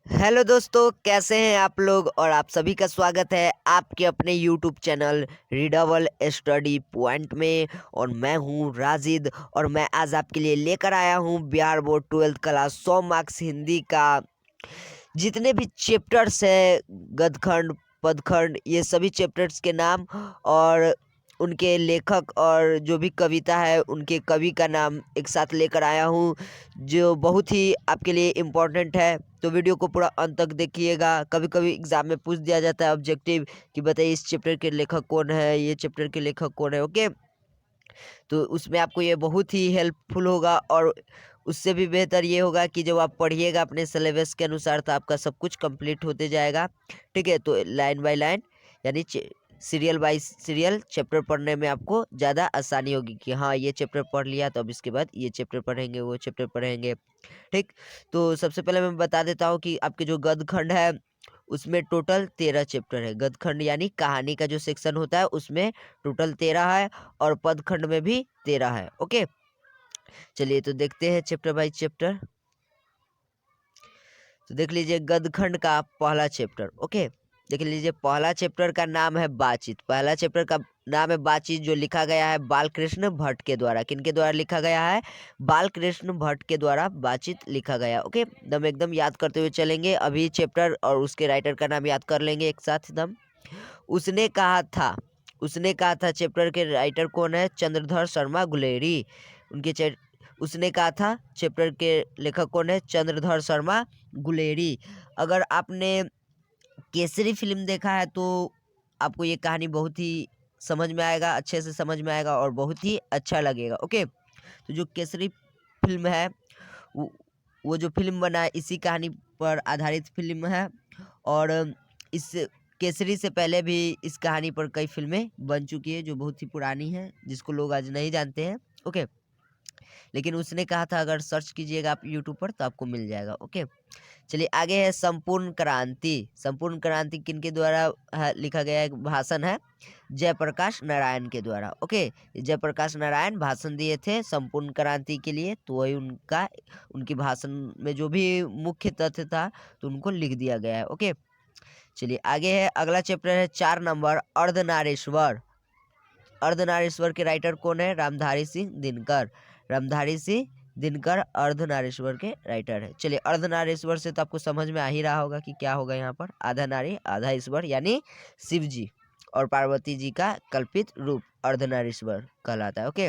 Hello दोस्तों, कैसे हैं आप लोग। और आप सभी का स्वागत है आपके अपने YouTube channel readable study point में। और मैं हूं राजिद और मैं आज आपके लिए लेकर आया हूं Bihar board 12th class 100 marks Hindi का जितने भी चैप्टर्स है, गदखंड पदखंड, ये सभी चैप्टर्स के नाम और उनके लेखक और जो भी कविता है उनके कवि का नाम एक साथ लेकर आया हूँ, जो बहुत ही आपके लिए इम्पोर्टेंट है। तो वीडियो को पूरा अंत तक देखिएगा। कभी कभी एग्जाम में पूछ दिया जाता है ऑब्जेक्टिव कि बताइए इस चैप्टर के लेखक कौन है, ये चैप्टर के लेखक कौन है। ओके, तो उसमें आपको ये बहुत ही हेल्पफुल होगा। और उससे भी बेहतर ये होगा कि जब आप पढ़िएगा अपने सिलेबस के अनुसार तो आपका सब कुछ कंप्लीट होते जाएगा। ठीक है, तो लाइन बाय लाइन यानी सीरियल बाय सीरियल चैप्टर पढ़ने में आपको ज़्यादा आसानी होगी कि हाँ ये चैप्टर पढ़ लिया तो अब इसके बाद ये चैप्टर पढ़ेंगे, वो चैप्टर पढ़ेंगे। ठीक, तो सबसे पहले मैं बता देता हूँ कि आपके जो गद खंड है उसमें टोटल 13 चैप्टर है। गद खंड यानी कहानी का जो सेक्शन होता है उसमें टोटल 13 है और पद खंड में भी 13 है। ओके, चलिए तो देखते हैं चैप्टर बाय चैप्टर। तो देख लीजिए गद खंड का पहला चैप्टर। ओके, देख लीजिए पहला चैप्टर का नाम है बातचीत। पहला चैप्टर का नाम है बातचीत, जो लिखा गया है बालकृष्ण भट्ट के द्वारा। किनके द्वारा लिखा गया है? बालकृष्ण भट्ट के द्वारा बातचीत लिखा गया। ओके, एकदम याद करते हुए चलेंगे। अभी चैप्टर और उसके राइटर का नाम याद कर लेंगे एक साथ एकदम। उसने कहा था, उसने कहा था चैप्टर के राइटर कौन है? चंद्रधर शर्मा गुलेरी। उनके उसने कहा था चैप्टर के लेखक कौन है? चंद्रधर शर्मा गुलेरी। अगर आपने केसरी फिल्म देखा है तो आपको ये कहानी बहुत ही समझ में आएगा, अच्छे से समझ में आएगा और बहुत ही अच्छा लगेगा। ओके, तो जो केसरी फिल्म है वो वो जो फिल्म बना है इसी कहानी पर आधारित फिल्म है। और इस केसरी से पहले भी इस कहानी पर कई फिल्में बन चुकी है जो बहुत ही पुरानी है, जिसको लोग आज नहीं जानते हैं। ओके, लेकिन उसने कहा था अगर सर्च कीजिएगा आप यूट्यूब पर तो आपको मिल जाएगा। ओके, चलिए आगे है संपूर्ण क्रांति। संपूर्ण क्रांति किनके द्वारा लिखा गया एक भाषण है? जयप्रकाश नारायण के द्वारा। ओके, जयप्रकाश नारायण भाषण दिए थे संपूर्ण क्रांति के लिए, तो वही उनका उनकी भाषण में जो भी मुख्य तथ्य था तो उनको लिख दिया गया है। ओके, चलिए आगे है अगला चैप्टर है 4 नंबर अर्धनारीश्वर। अर्धनारीश्वर के राइटर कौन है? रामधारी सिंह दिनकर। रामधारी सिंह दिनकर अर्धनारीश्वर के राइटर है। चलिए अर्धनारीश्वर से तो आपको समझ में आ ही रहा होगा कि क्या होगा यहाँ पर। आधा नारी आधा ईश्वर यानी शिव जी और पार्वती जी का कल्पित रूप अर्धनारीश्वर कहलाता है। ओके,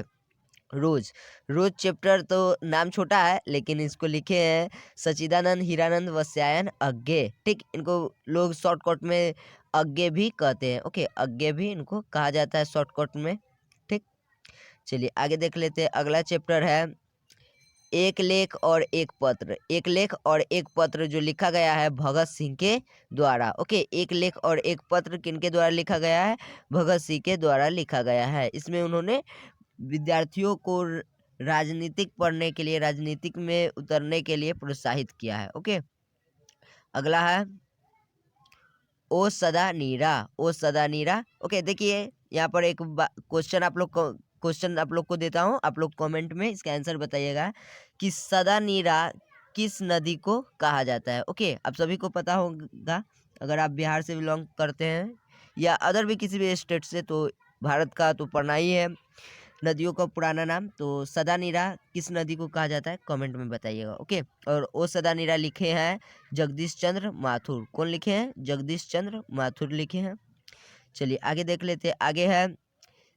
रोज। रोज चैप्टर तो नाम छोटा है लेकिन इसको लिखे हैं सच्चिदानंद हीरानंद वस्यायन अज्ञे। ठीक, इनको लोग शॉर्टकट में अज्ञे भी कहते हैं। ओके, अज्ञे भी इनको कहा जाता है शॉर्टकट में। ठीक, चलिए आगे देख लेते हैं। अगला चैप्टर है एक लेख और एक पत्र। एक लेख और एक पत्र जो लिखा गया है भगत सिंह के द्वारा। ओके, एक लेख और एक पत्र किनके द्वारा लिखा गया है? भगत सिंह के द्वारा लिखा गया है। इसमें उन्होंने विद्यार्थियों को राजनीतिक पढ़ने के लिए, राजनीतिक में उतरने के लिए प्रोत्साहित किया है। ओके, अगला है ओ सदा नीरा। ओ सदा नीरा। ओके, देखिए यहाँ पर एक क्वेश्चन आप लोग को देता हूँ, आप लोग कमेंट में इसका आंसर बताइएगा कि सदा नीरा किस नदी को कहा जाता है। ओके, आप सभी को पता होगा अगर आप बिहार से बिलोंग करते हैं या अदर भी किसी भी स्टेट से, तो भारत का तो पढ़ना ही है नदियों का पुराना नाम। तो सदा नीरा किस नदी को कहा जाता है कमेंट में बताइएगा। ओके, और ओ सदा नीरा लिखे हैं जगदीश चंद्र माथुर। कौन लिखे हैं? जगदीश चंद्र माथुर लिखे हैं। चलिए आगे देख लेते हैं। आगे है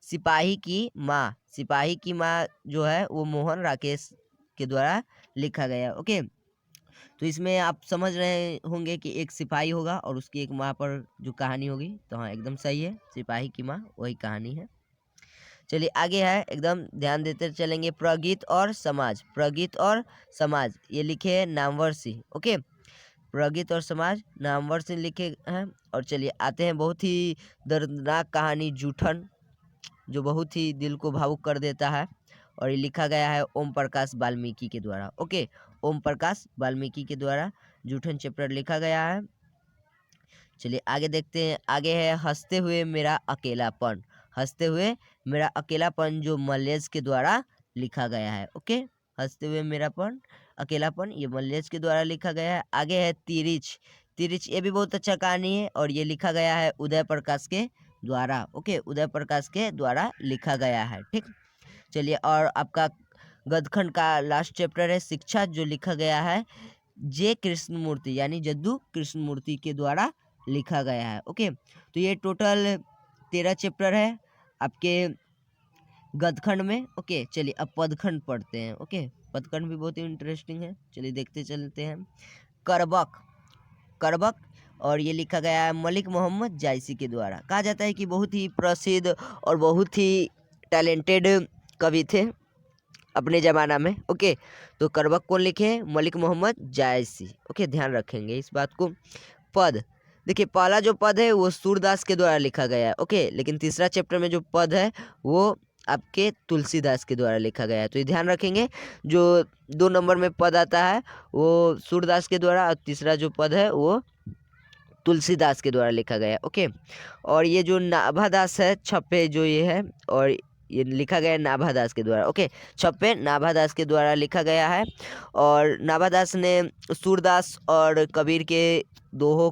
सिपाही की माँ। सिपाही की माँ जो है वो मोहन राकेश के द्वारा लिखा गया। ओके, तो इसमें आप समझ रहे होंगे कि एक सिपाही होगा और उसकी एक माँ पर जो कहानी होगी। तो हाँ, एकदम सही है, सिपाही की माँ वही कहानी है। चलिए आगे है, एकदम ध्यान देते चलेंगे। प्रगीत और समाज। प्रगीत और समाज ये लिखे हैं नामवर सिंह। ओके, प्रगीत और समाज नामवर सिंह लिखे हैं। और चलिए आते हैं बहुत ही दर्दनाक कहानी जूठन, जो बहुत ही दिल को भावुक कर देता है। और ये लिखा गया है ओम प्रकाश वाल्मीकि के द्वारा। ओके, ओम प्रकाश वाल्मीकि के द्वारा जूठन चैप्टर लिखा गया है। चलिए आगे देखते हैं। आगे है हंसते हुए मेरा अकेलापन। हंसते हुए मेरा अकेलापन जो मलेज के द्वारा लिखा गया है। ओके, हंसते हुए मेरापन अकेलापन, ये मल्लेश के द्वारा लिखा गया है। आगे है तिरिच, तिरिच ये भी बहुत अच्छा कहानी है और ये लिखा गया है उदय प्रकाश के द्वारा। ओके, उदय प्रकाश के द्वारा लिखा गया है। ठीक, चलिए, और आपका गदखंड का लास्ट चैप्टर है शिक्षा, जो लिखा गया है जे कृष्णमूर्ति यानी जद्दू कृष्णमूर्ति के द्वारा लिखा गया है। ओके, तो ये टोटल 13 चैप्टर है आपके गदखंड में। ओके, चलिए अब पदखंड पढ़ते हैं। ओके, पदखंड भी बहुत ही इंटरेस्टिंग है, चलिए देखते चलते हैं। करबक, करबक, और ये लिखा गया है मलिक मोहम्मद जायसी के द्वारा। कहा जाता है कि बहुत ही प्रसिद्ध और बहुत ही टैलेंटेड कवि थे अपने ज़माना में। ओके, तो करबक कौन लिखे हैं? मलिक मोहम्मद जायसी। ओके, ध्यान रखेंगे इस बात को। पद, देखिए पहला जो पद है वो सूरदास के द्वारा लिखा गया है। ओके, लेकिन तीसरा चैप्टर में जो पद है वो आपके तुलसीदास के द्वारा लिखा गया है, तो ये ध्यान रखेंगे। जो 2 नंबर में पद आता है वो सूरदास के द्वारा और तीसरा जो पद है वो तुलसीदास के द्वारा लिखा गया है। ओके, और ये जो नाभादास है छप्पे जो ये है, और ये लिखा गया है नाभादास के द्वारा। ओके, छप्पे नाभादास के द्वारा लिखा गया है, और नाभादास ने सूरदास और कबीर के दोहों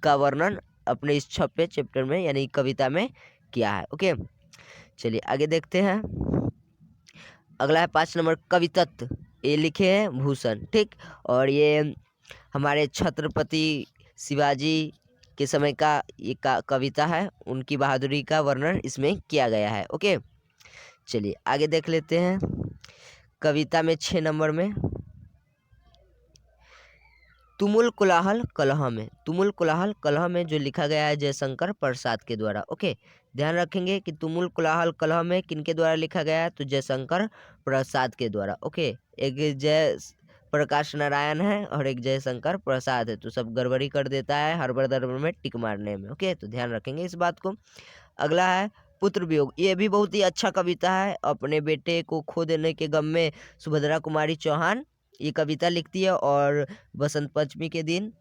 का वर्णन अपने इस छप्पे चैप्टर में यानी कविता में किया है। ओके, चलिए आगे देखते हैं। अगला है 5 नंबर कवितत्व, ये लिखे हैं भूषण। ठीक, और ये हमारे छत्रपति शिवाजी के समय का ये कविता है, उनकी बहादुरी का वर्णन इसमें किया गया है। ओके, चलिए आगे देख लेते हैं। कविता में 6 नंबर में तुमुल कोलाहल कलह में, तुमुल कोलाहल कलह में जो लिखा गया है जयशंकर प्रसाद के द्वारा। ओके, ध्यान रखेंगे कि तुमुल कोलाहल कलह में किनके द्वारा लिखा गया है? तो जयशंकर प्रसाद के द्वारा। ओके, एक जय प्रकाश नारायण है और एक जयशंकर प्रसाद है, तो सब गड़बड़ी कर देता है हर बार में टिक मारने में। ओके, तो ध्यान रखेंगे इस बात को। अगला है पुत्र वियोग, ये भी बहुत ही अच्छा कविता है। अपने बेटे को खो देने के गम में सुभद्रा कुमारी चौहान ये कविता लिखती है और बसंत पंचमी के दिन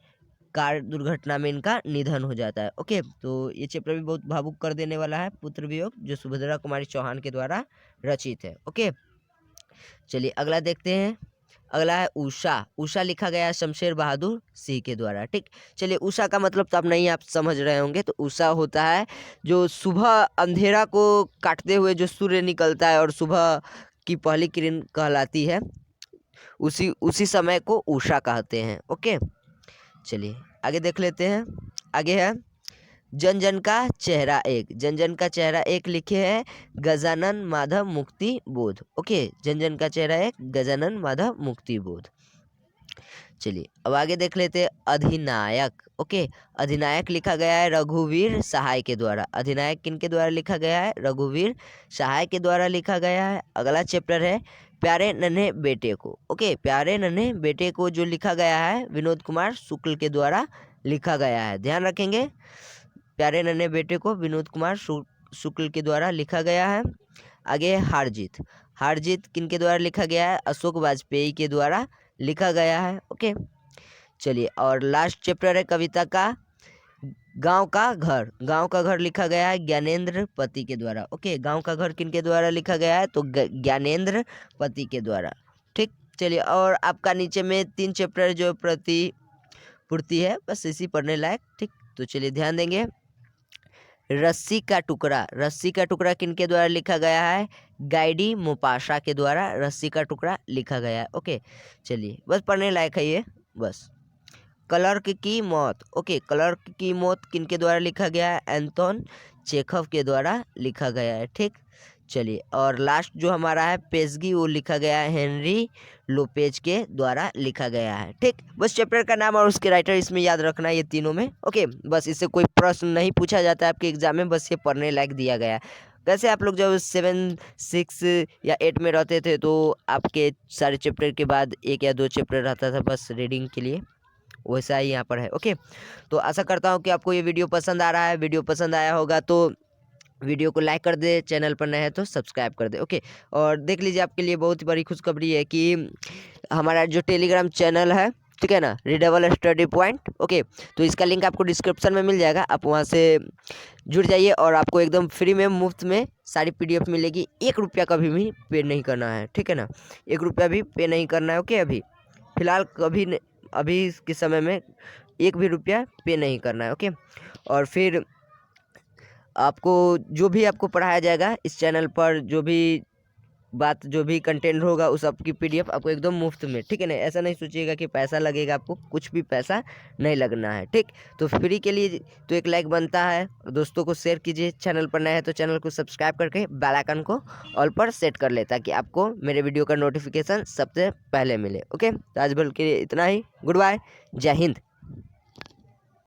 कार दुर्घटना में इनका निधन हो जाता है। ओके, तो ये चैप्टर भी बहुत भावुक कर देने वाला है, पुत्र वियोग, जो सुभद्रा कुमारी चौहान के द्वारा रचित है। ओके, चलिए अगला देखते हैं। अगला है उषा, उषा लिखा गया है शमशेर बहादुर सिंह के द्वारा। ठीक, चलिए उषा का मतलब तो अब नहीं आप समझ रहे होंगे, तो उषा होता है जो सुबह अंधेरा को काटते हुए जो सूर्य निकलता है और सुबह की पहली किरण कहलाती है, उसी समय को उषा कहते हैं। ओके, चलिए आगे देख लेते हैं। आगे है जन जन का चेहरा एक, जन जन का चेहरा एक लिखे हैं गजानन माधव मुक्ति बोध। ओके, जन जन का चेहरा एक गजानन माधव मुक्ति बोध। चलिए अब आगे देख लेते हैं अधिनायक। ओके, अधिनायक लिखा गया है रघुवीर सहाय के द्वारा। अधिनायक किनके द्वारा लिखा गया है? रघुवीर सहाय के द्वारा लिखा गया है। अगला चैप्टर है प्यारे नन्हे बेटे को। ओके, प्यारे नन्हे बेटे को जो लिखा गया है विनोद कुमार शुक्ल के द्वारा लिखा गया है। ध्यान रखेंगे, प्यारे नन्हे बेटे को विनोद कुमार शुक्ल के द्वारा लिखा गया है। आगे है हारजीत, हारजीत किनके द्वारा लिखा गया है? अशोक वाजपेयी के द्वारा लिखा गया है। ओके, चलिए और लास्ट चैप्टर है कविता का गांव का घर, गांव का घर लिखा गया है ज्ञानेंद्र पति के द्वारा। ओके, गांव का घर किनके द्वारा लिखा गया है? तो ज्ञानेंद्र पति के द्वारा। ठीक, चलिए और आपका नीचे में 3 चैप्टर जो पूर्ति है, बस इसी पढ़ने लायक। ठीक, तो चलिए ध्यान देंगे। रस्सी का टुकड़ा, रस्सी का टुकड़ा किनके द्वारा लिखा गया है? गाइडी मोपाशा के द्वारा रस्सी का टुकड़ा लिखा गया है। ओके, चलिए बस पढ़ने लायक है ये बस। क्लर्क की मौत, ओके, क्लर्क की मौत किनके द्वारा लिखा गया है? एंटोन चेखव के द्वारा लिखा गया है। ठीक, चलिए और लास्ट जो हमारा है पेशगी, वो लिखा गया है हेनरी लोपेज के द्वारा लिखा गया है। ठीक, बस चैप्टर का नाम और उसके राइटर इसमें याद रखना है, ये तीनों में। ओके, बस इससे कोई प्रश्न नहीं पूछा जाता है आपके एग्जाम में, बस ये पढ़ने लायक दिया गया है। वैसे आप लोग जब 7, 6 या 8 में रहते थे तो आपके सारे चैप्टर के बाद 1 या 2 चैप्टर रहता था बस रीडिंग के लिए, वैसा ही यहाँ पर है। ओके, तो आशा करता हूँ कि आपको ये वीडियो पसंद आ रहा है। वीडियो पसंद आया होगा तो वीडियो को लाइक कर दे, चैनल पर नए हैं तो सब्सक्राइब कर दे। ओके, और देख लीजिए आपके लिए बहुत बड़ी खुशखबरी है कि हमारा जो टेलीग्राम चैनल है, ठीक है ना, रीडेबल स्टडी पॉइंट। ओके, तो इसका लिंक आपको डिस्क्रिप्शन में मिल जाएगा, आप वहाँ से जुड़ जाइए और आपको एकदम फ्री में मुफ्त में सारी PDF मिलेगी। 1 रुपया कभी भी पे नहीं करना है, ठीक है ना, 1 रुपया भी पे नहीं करना है। ओके, अभी फ़िलहाल अभी के समय में 1 भी रुपया पे नहीं करना है। ओके, और फिर आपको जो भी आपको पढ़ाया जाएगा इस चैनल पर, जो भी कंटेंट होगा उस सबकी PDF आपको एकदम मुफ्त में, ठीक है ना। ऐसा नहीं सोचिएगा कि पैसा लगेगा, आपको कुछ भी पैसा नहीं लगना है, ठीक। तो फ्री के लिए तो एक लाइक बनता है, दोस्तों को शेयर कीजिए। चैनल पर नए हैं तो चैनल को सब्सक्राइब करके बेल आइकन को ऑल पर सेट कर ले, ताकि आपको मेरे वीडियो का नोटिफिकेशन सबसे पहले मिले। ओके, तो आज भर के लिए इतना ही। गुड बाय, जय हिंद।